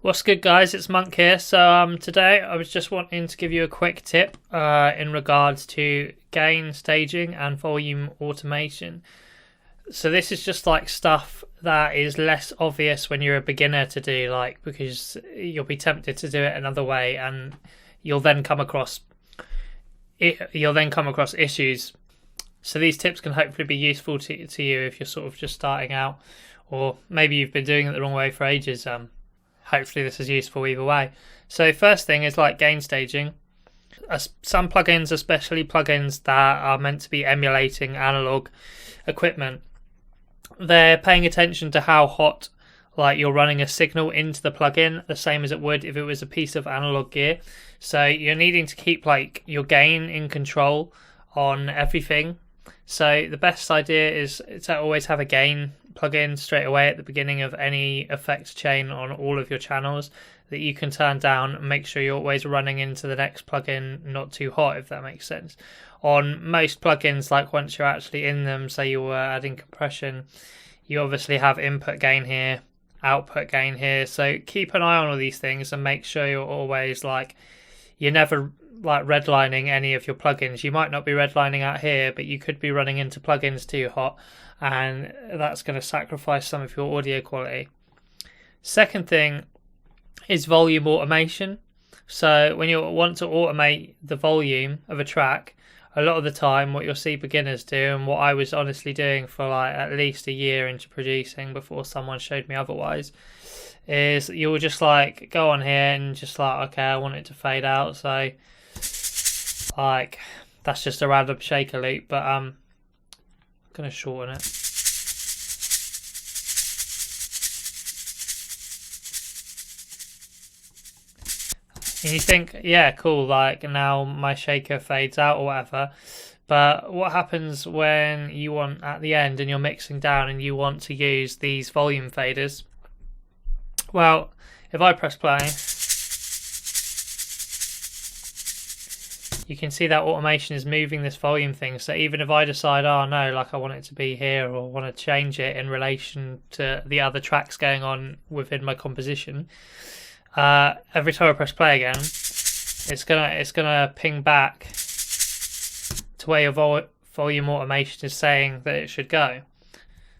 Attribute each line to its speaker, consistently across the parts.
Speaker 1: What's good, guys? It's Monk here. So today I was just wanting to give you a quick tip in regards to gain staging and volume automation. So this is just like stuff that is less obvious when you're a beginner to do, like, because you'll be tempted to do it another way and you'll then come across issues. So these tips can hopefully be useful to you if you're sort of just starting out, or maybe you've been doing it the wrong way for ages. Hopefully this is useful either way. So first thing is like gain staging. Some plugins, especially plugins that are meant to be emulating analog equipment, they're paying attention to how hot like you're running a signal into the plugin, the same as it would if it was a piece of analog gear. So you're needing to keep like your gain in control on everything. So the best idea is to always have a gain plugin straight away at the beginning of any effect chain on all of your channels that you can turn down and make sure you're always running into the next plugin not too hot, if that makes sense. On most plugins, like once you're actually in them, say you were adding compression, you obviously have input gain here, output gain here. So keep an eye on all these things and make sure you're always like, you're never like redlining any of your plugins. You might not be redlining out here, but you could be running into plugins too hot, and that's going to sacrifice some of your audio quality. Second thing is volume automation. So when you want to automate the volume of a track, a lot of the time what you'll see beginners do, and what I was honestly doing for like at least a year into producing before someone showed me otherwise, is you'll just like go on here and just like, okay, I want it to fade out, so like that's just a random shaker loop, but I'm gonna shorten it. And you think, yeah, cool, like now my shaker fades out or whatever. But what happens when you want at the end and you're mixing down and you want to use these volume faders? Well, if I press play, you can see that automation is moving this volume thing. So even if I decide, oh no, like I want it to be here, or want to change it in relation to the other tracks going on within my composition, every time I press play again, it's gonna ping back to where your volume automation is saying that it should go.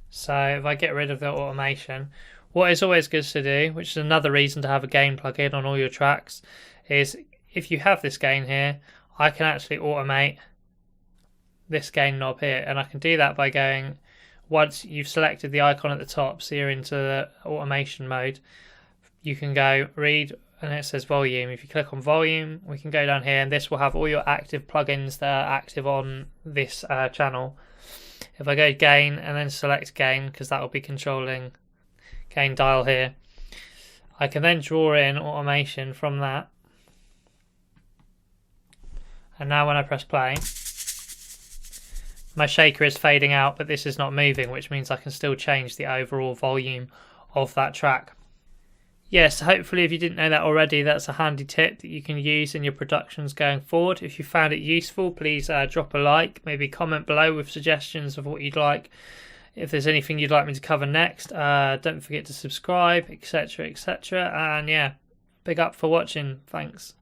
Speaker 1: So if I get rid of the automation, what is always good to do, which is another reason to have a gain plugin on all your tracks, is if you have this gain here, I can actually automate this gain knob here, and I can do that by going, once you've selected the icon at the top, so you're into the automation mode, you can go read and it says volume. If you click on volume, we can go down here and this will have all your active plugins that are active on this channel. If I go gain and then select gain, because that will be controlling gain dial here, I can then draw in automation from that. And now when I press play, my shaker is fading out, but this is not moving, which means I can still change the overall volume of that track. Yes, hopefully if you didn't know that already, that's a handy tip that you can use in your productions going forward. If you found it useful, please drop a like, maybe comment below with suggestions of what you'd like. If there's anything you'd like me to cover next, don't forget to subscribe, etc, etc. And yeah, big up for watching. Thanks.